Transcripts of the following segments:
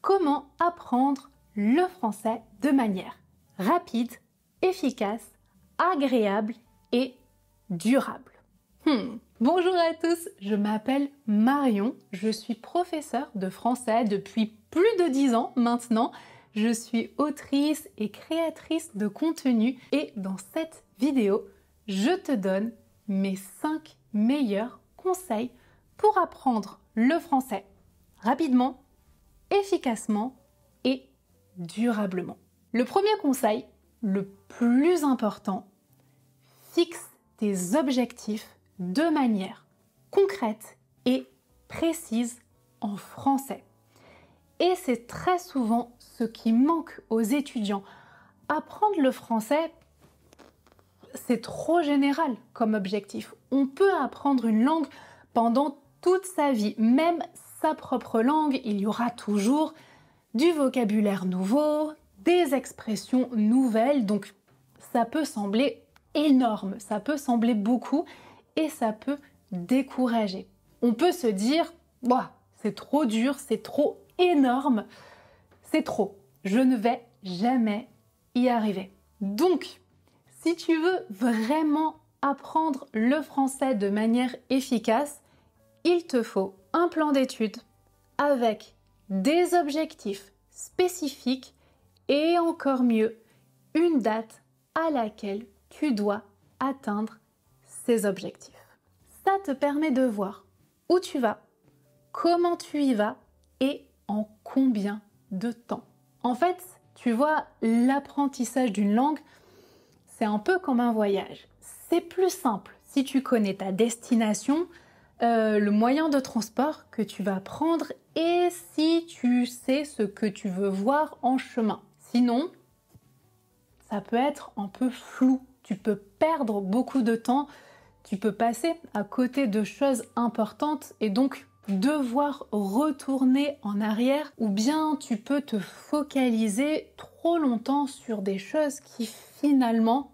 Comment apprendre le français de manière rapide, efficace, agréable et durable? Bonjour à tous, je m'appelle Marion, je suis professeure de français depuis plus de 10 ans maintenant. Je suis autrice et créatrice de contenu et dans cette vidéo, je te donne mes 5 meilleurs conseils pour apprendre le français rapidement, efficacement et durablement. Le premier conseil, le plus important, fixe tes objectifs de manière concrète et précise en français. Et c'est très souvent ce qui manque aux étudiants. Apprendre le français, c'est trop général comme objectif. On peut apprendre une langue pendant toute sa vie, même sa propre langue. Il y aura toujours du vocabulaire nouveau, des expressions nouvelles. Donc ça peut sembler énorme, ça peut sembler beaucoup et ça peut décourager. On peut se dire, c'est trop dur, c'est trop énorme, c'est trop. Je ne vais jamais y arriver. Donc, si tu veux vraiment apprendre le français de manière efficace, il te faut un plan d'études avec des objectifs spécifiques et encore mieux, une date à laquelle tu dois atteindre ces objectifs. Ça te permet de voir où tu vas, comment tu y vas et en combien de temps. En fait, tu vois, l'apprentissage d'une langue, c'est un peu comme un voyage. C'est plus simple si tu connais ta destination, le moyen de transport que tu vas prendre et si tu sais ce que tu veux voir en chemin. Sinon, ça peut être un peu flou. Tu peux perdre beaucoup de temps, tu peux passer à côté de choses importantes et donc devoir retourner en arrière ou bien tu peux te focaliser trop longtemps sur des choses qui finalement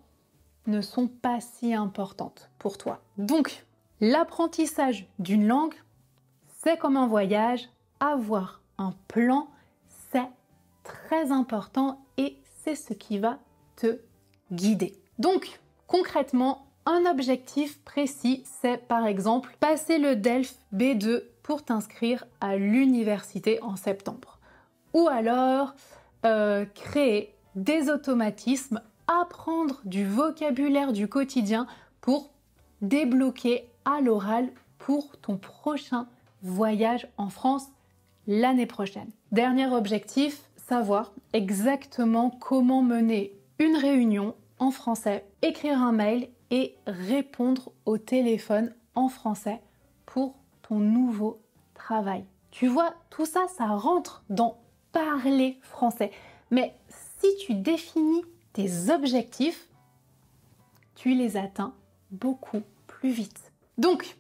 ne sont pas si importantes pour toi. Donc, l'apprentissage d'une langue, c'est comme un voyage, avoir un plan, c'est très important et c'est ce qui va te guider. Donc, concrètement, un objectif précis, c'est par exemple passer le DELF B2 pour t'inscrire à l'université en septembre. Ou alors, créer des automatismes, apprendre du vocabulaire du quotidien pour débloquer à l'oral pour ton prochain voyage en France l'année prochaine. Dernier objectif, savoir exactement comment mener une réunion en français, écrire un mail et répondre au téléphone en français pour ton nouveau travail. Tu vois, tout ça, ça rentre dans parler français. Mais si tu définis tes objectifs, tu les atteins beaucoup plus vite. Donc,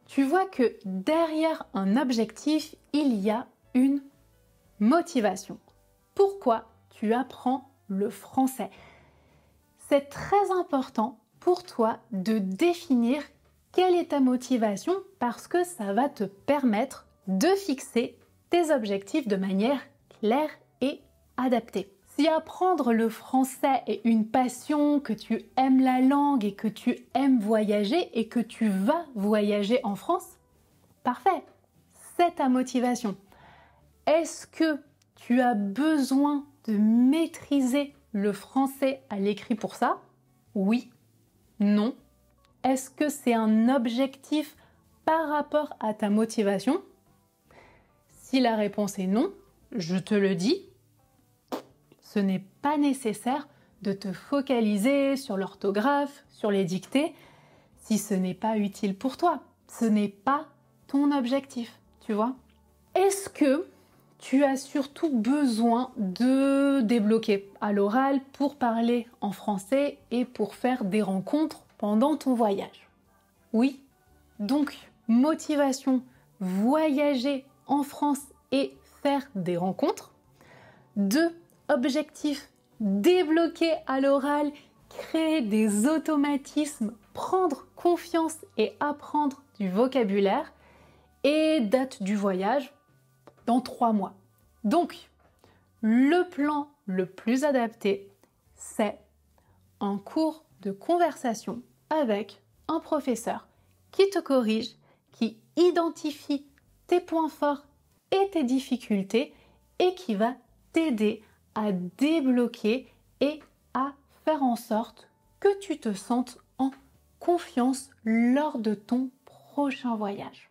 tu vois que derrière un objectif, il y a une motivation. Pourquoi tu apprends le français? C'est très important pour toi de définir quelle est ta motivation parce que ça va te permettre de fixer tes objectifs de manière claire et adaptée. Si apprendre le français est une passion, que tu aimes la langue et que tu aimes voyager et que tu vas voyager en France, parfait, c'est ta motivation. Est-ce que tu as besoin de maîtriser le français à l'écrit pour ça? Oui, non. Est-ce que c'est un objectif par rapport à ta motivation? Si la réponse est non, je te le dis, ce n'est pas nécessaire de te focaliser sur l'orthographe, sur les dictées, si ce n'est pas utile pour toi. Ce n'est pas ton objectif, tu vois. Est-ce que tu as surtout besoin de débloquer à l'oral pour parler en français et pour faire des rencontres pendant ton voyage? Oui. Donc, motivation, voyager en France et faire des rencontres. 2. Objectif, débloquer à l'oral, créer des automatismes, prendre confiance et apprendre du vocabulaire. Et date du voyage, dans 3 mois. Donc, le plan le plus adapté, c'est un cours de conversation avec un professeur qui te corrige, qui identifie tes points forts et tes difficultés et qui va t'aider à débloquer et à faire en sorte que tu te sentes en confiance lors de ton prochain voyage.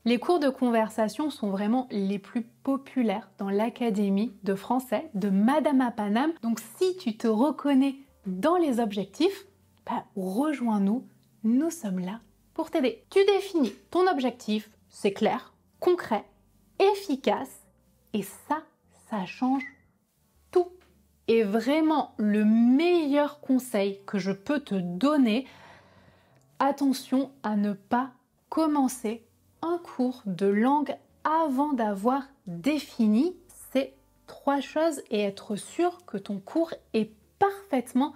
Les cours de conversation sont vraiment les plus populaires dans l'Académie de français de Madame à Paname. Donc si tu te reconnais dans les objectifs, rejoins-nous, nous sommes là pour t'aider. Tu définis ton objectif, c'est clair, concret, efficace et ça change tout. Et vraiment le meilleur conseil que je peux te donner, attention à ne pas commencer un cours de langue avant d'avoir défini ces 3 choses et être sûr que ton cours est parfaitement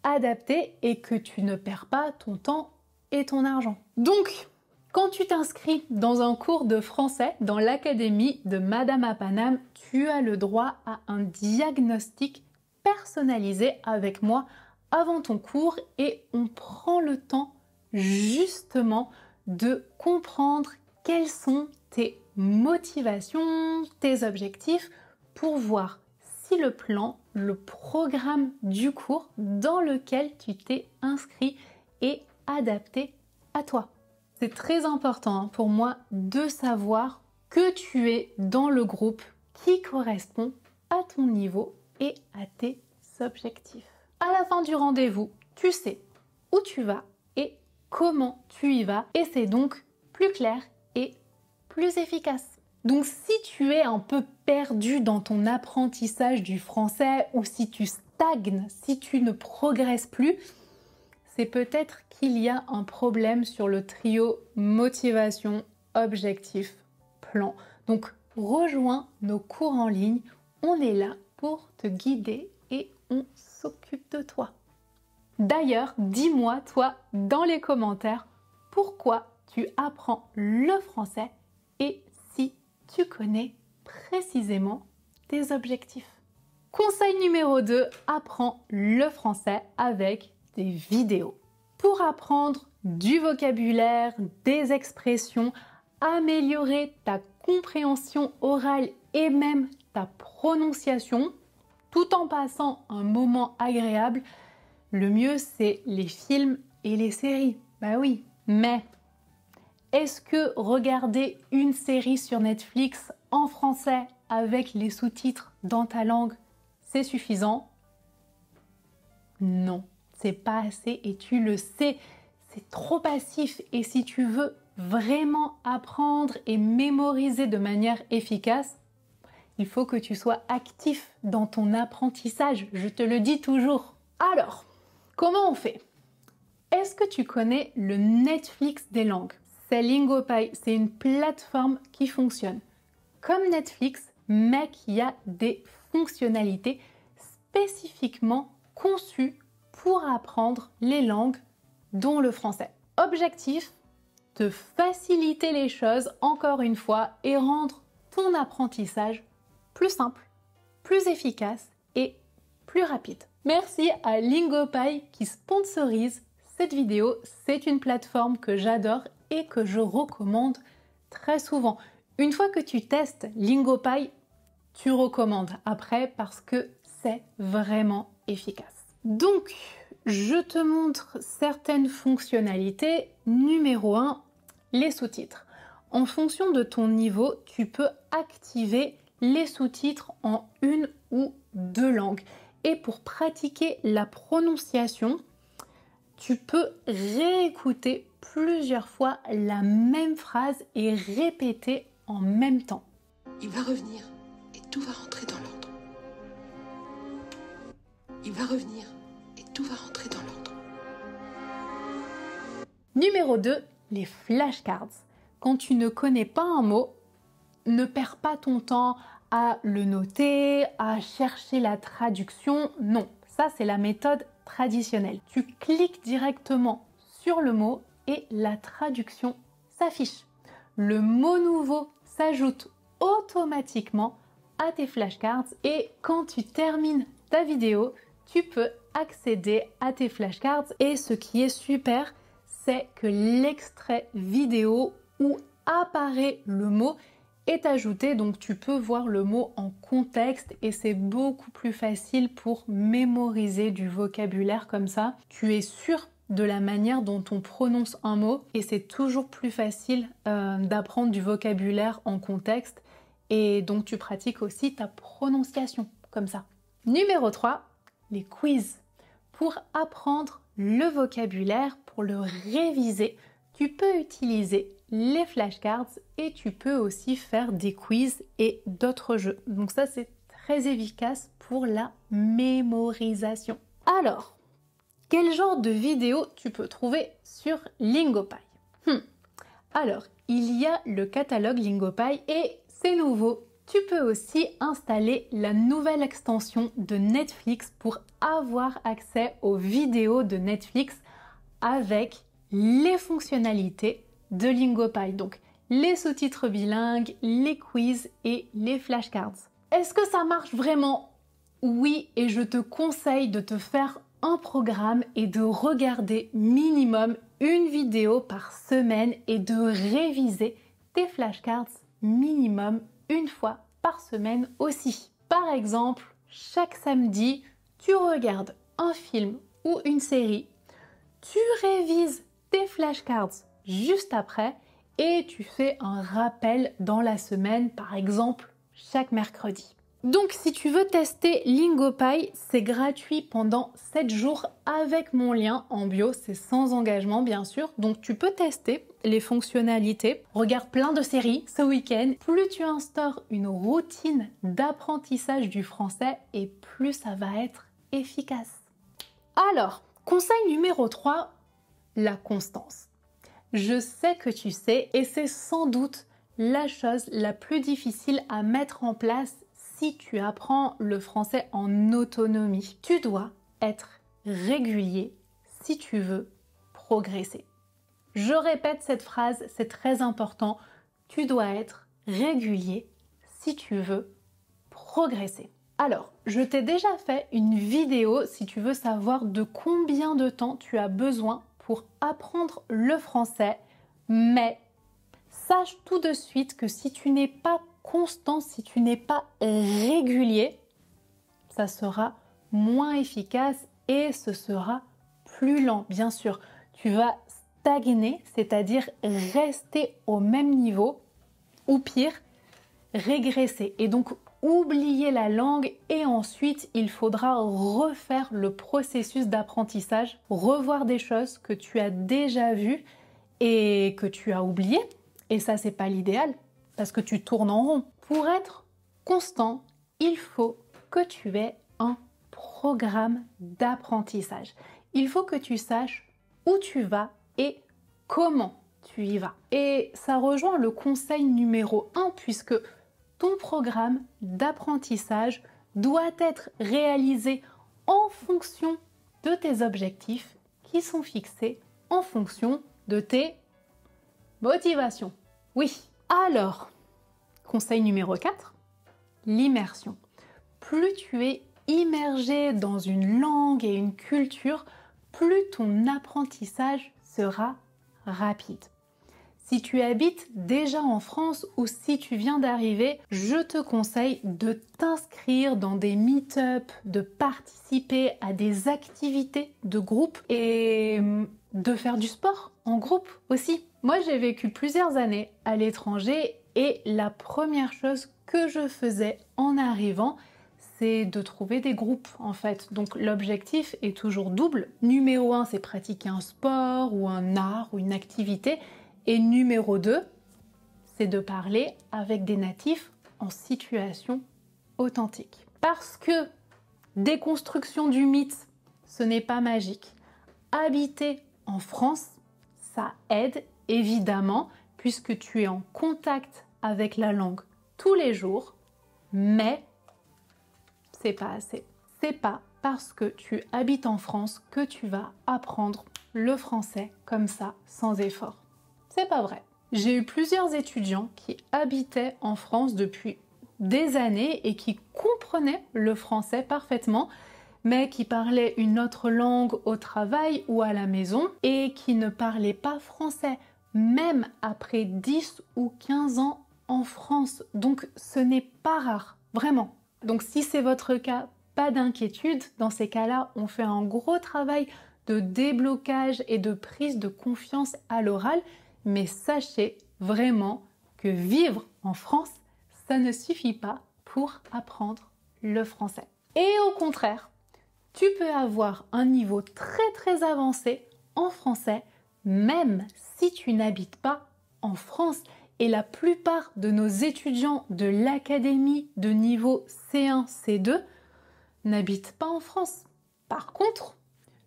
adapté et que tu ne perds pas ton temps et ton argent. Donc, quand tu t'inscris dans un cours de français dans l'Académie de Madame à Paname, tu as le droit à un diagnostic personnalisé avec moi avant ton cours et on prend le temps justement de comprendre quelles sont tes motivations, tes objectifs pour voir si le plan, le programme du cours dans lequel tu t'es inscrit est adapté à toi. C'est très important pour moi de savoir que tu es dans le groupe qui correspond à ton niveau et à tes objectifs. À la fin du rendez-vous, tu sais où tu vas et comment tu y vas et c'est donc plus clair et plus efficace. Donc si tu es un peu perdu dans ton apprentissage du français ou si tu stagnes, si tu ne progresses plus, c'est peut-être qu'il y a un problème sur le trio motivation, objectif, plan. Donc rejoins nos cours en ligne, on est là pour te guider et on s'occupe de toi. D'ailleurs, dis-moi toi dans les commentaires pourquoi tu apprends le français et si tu connais précisément tes objectifs. Conseil numéro 2, apprends le français avec des vidéos. Pour apprendre du vocabulaire, des expressions, améliorer ta compréhension orale et même ta prononciation, tout en passant un moment agréable, le mieux c'est les films et les séries. Bah oui, mais est-ce que regarder une série sur Netflix en français avec les sous-titres dans ta langue, c'est suffisant? Non, c'est pas assez et tu le sais, c'est trop passif. Et si tu veux vraiment apprendre et mémoriser de manière efficace, il faut que tu sois actif dans ton apprentissage, je te le dis toujours. Alors, comment on fait? Est-ce que tu connais le Netflix des langues? C'est Lingopie, c'est une plateforme qui fonctionne comme Netflix, mais qui a des fonctionnalités spécifiquement conçues pour apprendre les langues, dont le français. Objectif, te faciliter les choses, encore une fois, et rendre ton apprentissage plus simple, plus efficace et plus rapide. Merci à Lingopie qui sponsorise cette vidéo. C'est une plateforme que j'adore et que je recommande très souvent. Une fois que tu testes Lingopie, tu recommandes après parce que c'est vraiment efficace. Donc, je te montre certaines fonctionnalités. Numéro 1, les sous-titres. En fonction de ton niveau, tu peux activer les sous-titres en 1 ou 2 langues. Et pour pratiquer la prononciation, tu peux réécouter plusieurs fois la même phrase et répéter en même temps. Il va revenir et tout va rentrer dans l'ordre. Il va revenir et tout va rentrer dans l'ordre. Numéro 2, les flashcards. Quand tu ne connais pas un mot, ne perds pas ton temps à le noter, à chercher la traduction. Non, ça c'est la méthode traditionnelle. Tu cliques directement sur le mot et la traduction s'affiche. Le mot nouveau s'ajoute automatiquement à tes flashcards et quand tu termines ta vidéo, tu peux accéder à tes flashcards. Et ce qui est super, c'est que l'extrait vidéo où apparaît le mot est ajouté, donc tu peux voir le mot en contexte et c'est beaucoup plus facile pour mémoriser du vocabulaire comme ça. Tu es sûr de la manière dont on prononce un mot et c'est toujours plus facile d'apprendre du vocabulaire en contexte et donc tu pratiques aussi ta prononciation comme ça. Numéro 3, les quiz. Pour apprendre le vocabulaire, pour le réviser, tu peux utiliser les flashcards et tu peux aussi faire des quiz et d'autres jeux. Donc ça, c'est très efficace pour la mémorisation. Alors, quel genre de vidéo tu peux trouver sur Lingopie? Alors, il y a le catalogue Lingopie et c'est nouveau. Tu peux aussi installer la nouvelle extension de Netflix pour avoir accès aux vidéos de Netflix avec les fonctionnalités de Lingopie. Donc, les sous-titres bilingues, les quiz et les flashcards. Est-ce que ça marche vraiment? Oui, et je te conseille de te faire un programme et de regarder minimum une vidéo par semaine et de réviser tes flashcards minimum une fois par semaine aussi. Par exemple, chaque samedi, tu regardes un film ou une série, tu révises tes flashcards juste après et tu fais un rappel dans la semaine, par exemple chaque mercredi. Donc si tu veux tester Lingopie, c'est gratuit pendant 7 jours avec mon lien en bio, c'est sans engagement bien sûr. Donc tu peux tester les fonctionnalités, regarde plein de séries ce week-end. Plus tu instaures une routine d'apprentissage du français et plus ça va être efficace. Alors, conseil numéro 3, la constance. Je sais que tu sais et c'est sans doute la chose la plus difficile à mettre en place si tu apprends le français en autonomie. Tu dois être régulier si tu veux progresser. Je répète cette phrase, c'est très important. Tu dois être régulier si tu veux progresser. Alors, je t'ai déjà fait une vidéo si tu veux savoir de combien de temps tu as besoin pour apprendre le français, mais sache tout de suite que si tu n'es pas constant, si tu n'es pas régulier, ça sera moins efficace et ce sera plus lent. Bien sûr, tu vas stagner, c'est-à-dire rester au même niveau ou pire, régresser et donc oublier la langue et ensuite il faudra refaire le processus d'apprentissage, revoir des choses que tu as déjà vues et que tu as oubliées et ça c'est pas l'idéal parce que tu tournes en rond. Pour être constant, il faut que tu aies un programme d'apprentissage. Il faut que tu saches où tu vas et comment tu y vas. Et ça rejoint le conseil numéro 1 puisque ton programme d'apprentissage doit être réalisé en fonction de tes objectifs qui sont fixés en fonction de tes motivations. Oui. Alors, conseil numéro 4, l'immersion. Plus tu es immergé dans une langue et une culture, plus ton apprentissage sera rapide. Si tu habites déjà en France ou si tu viens d'arriver, je te conseille de t'inscrire dans des meet-up, de participer à des activités de groupe et de faire du sport en groupe aussi. Moi, j'ai vécu plusieurs années à l'étranger et la première chose que je faisais en arrivant, c'est de trouver des groupes en fait. Donc l'objectif est toujours double. Numéro 1, c'est pratiquer un sport ou un art ou une activité. Et numéro 2, c'est de parler avec des natifs en situation authentique. Parce que déconstruction du mythe, ce n'est pas magique. Habiter en France, ça aide évidemment puisque tu es en contact avec la langue tous les jours, mais c'est pas assez. C'est pas parce que tu habites en France que tu vas apprendre le français comme ça, sans effort. C'est pas vrai. J'ai eu plusieurs étudiants qui habitaient en France depuis des années et qui comprenaient le français parfaitement, mais qui parlaient une autre langue au travail ou à la maison et qui ne parlaient pas français, même après 10 ou 15 ans en France. Donc ce n'est pas rare, vraiment. Donc si c'est votre cas, pas d'inquiétude. Dans ces cas-là, on fait un gros travail de déblocage et de prise de confiance à l'oral, mais sachez vraiment que vivre en France, ça ne suffit pas pour apprendre le français. Et au contraire, tu peux avoir un niveau très avancé en français, même si tu n'habites pas en France. Et la plupart de nos étudiants de l'académie de niveau C1, C2 n'habitent pas en France. Par contre,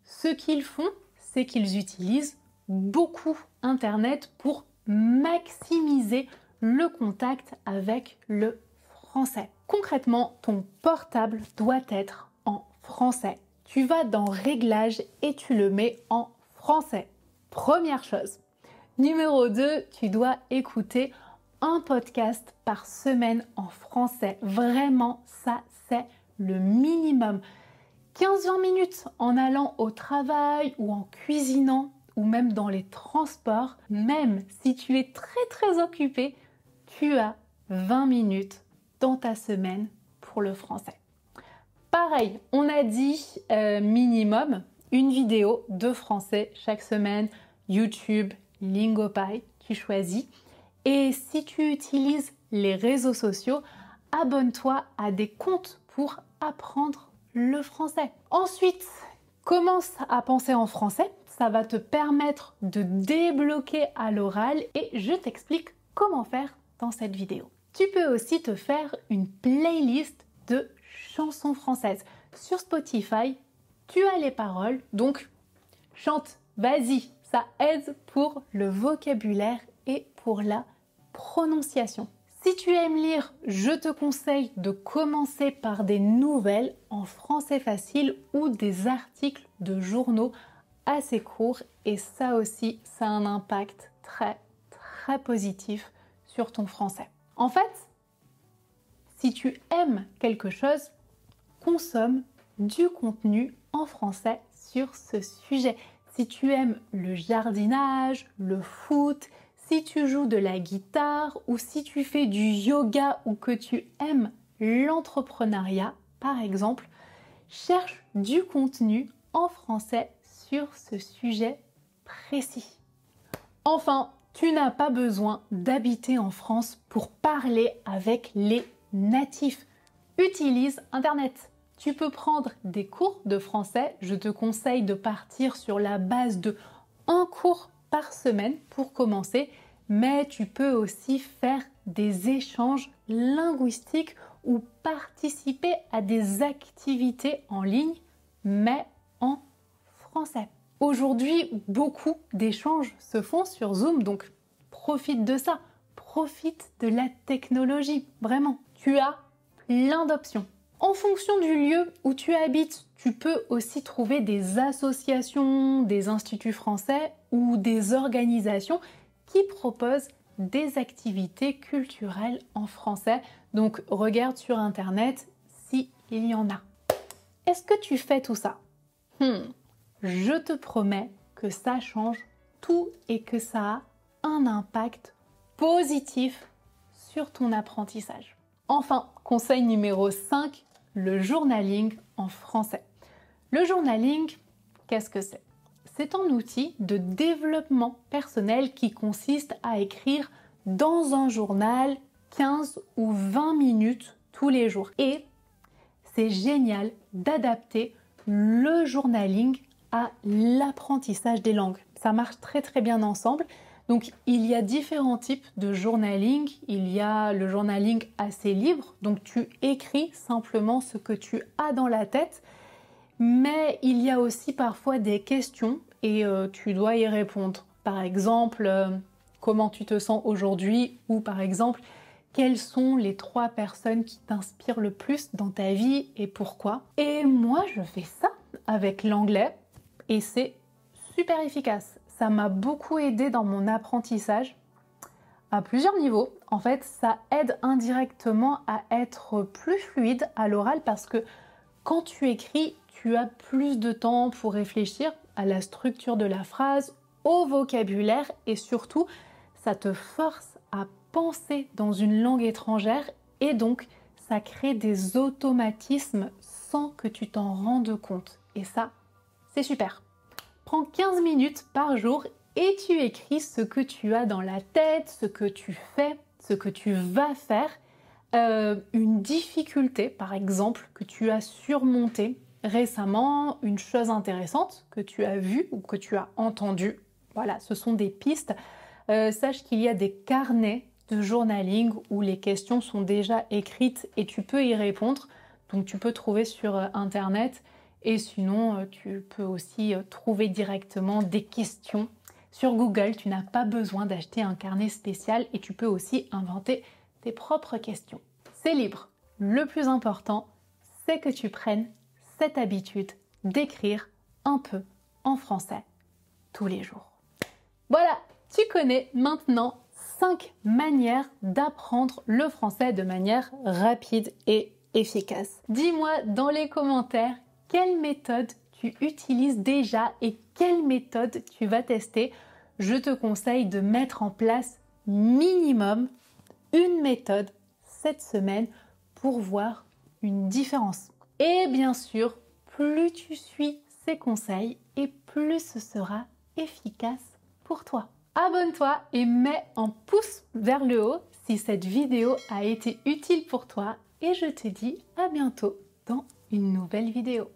ce qu'ils font, c'est qu'ils utilisent beaucoup Internet pour maximiser le contact avec le français. Concrètement, ton portable doit être en français. Tu vas dans Réglages et tu le mets en français. Première chose. Numéro 2, tu dois écouter un podcast par semaine en français. Vraiment, ça c'est le minimum. 15-20 minutes en allant au travail ou en cuisinant ou même dans les transports. Même si tu es très occupé, tu as 20 minutes dans ta semaine pour le français. Pareil, on a dit minimum une vidéo de français chaque semaine, YouTube, Lingopie, tu choisis. Et si tu utilises les réseaux sociaux, abonne-toi à des comptes pour apprendre le français. Ensuite, commence à penser en français. Ça va te permettre de débloquer à l'oral et je t'explique comment faire dans cette vidéo. Tu peux aussi te faire une playlist de chansons françaises. Sur Spotify, tu as les paroles, donc chante, vas-y, ça aide pour le vocabulaire et pour la prononciation. Si tu aimes lire, je te conseille de commencer par des nouvelles en français facile ou des articles de journaux assez courts et ça aussi, ça a un impact très positif sur ton français. En fait, si tu aimes quelque chose, consomme du contenu en français sur ce sujet. Si tu aimes le jardinage, le foot, si tu joues de la guitare ou si tu fais du yoga ou que tu aimes l'entrepreneuriat, par exemple, cherche du contenu en français sur ce sujet précis. Enfin, tu n'as pas besoin d'habiter en France pour parler avec les natifs. Utilise Internet. Tu peux prendre des cours de français. Je te conseille de partir sur la base de un cours par semaine pour commencer, mais tu peux aussi faire des échanges linguistiques ou participer à des activités en ligne, mais en français. Aujourd'hui, beaucoup d'échanges se font sur Zoom, donc profite de ça, profite de la technologie, vraiment. Tu as plein d'options. En fonction du lieu où tu habites, tu peux aussi trouver des associations, des instituts français ou des organisations qui proposent des activités culturelles en français. Donc regarde sur Internet s'il y en a. Est-ce que tu fais tout ça? Je te promets que ça change tout et que ça a un impact positif sur ton apprentissage. Enfin, conseil numéro 5, le journaling en français. Le journaling, qu'est-ce que c'est? C'est un outil de développement personnel qui consiste à écrire dans un journal 15 ou 20 minutes tous les jours. Et c'est génial d'adapter le journaling à l'apprentissage des langues. Ça marche très bien ensemble. Donc il y a différents types de journaling. Il y a le journaling assez libre, donc tu écris simplement ce que tu as dans la tête. Mais il y a aussi parfois des questions et tu dois y répondre. Par exemple, comment tu te sens aujourd'hui? Ou par exemple, quelles sont les 3 personnes qui t'inspirent le plus dans ta vie et pourquoi? Et moi, je fais ça avec l'anglais et c'est super efficace. Ça m'a beaucoup aidé dans mon apprentissage à plusieurs niveaux. en fait, ça aide indirectement à être plus fluide à l'oral parce que quand tu écris, tu as plus de temps pour réfléchir à la structure de la phrase, au vocabulaire et surtout, ça te force à penser dans une langue étrangère et donc ça crée des automatismes sans que tu t'en rendes compte. Et ça, c'est super. Prends 15 minutes par jour et tu écris ce que tu as dans la tête, ce que tu fais, ce que tu vas faire, une difficulté par exemple que tu as surmontée récemment, une chose intéressante que tu as vue ou que tu as entendue. Voilà, ce sont des pistes. Sache qu'il y a des carnets de journaling où les questions sont déjà écrites et tu peux y répondre. Donc tu peux trouver sur internet et sinon tu peux aussi trouver directement des questions sur Google. Tu n'as pas besoin d'acheter un carnet spécial et tu peux aussi inventer tes propres questions. C'est libre. Le plus important, c'est que tu prennes cette habitude d'écrire un peu en français tous les jours. Voilà, tu connais maintenant 5 manières d'apprendre le français de manière rapide et efficace. Dis-moi dans les commentaires quelle méthode tu utilises déjà et quelle méthode tu vas tester. Je te conseille de mettre en place minimum une méthode cette semaine pour voir une différence. Et bien sûr, plus tu suis ces conseils et plus ce sera efficace pour toi. Abonne-toi et mets un pouce vers le haut si cette vidéo a été utile pour toi et je te dis à bientôt dans une nouvelle vidéo.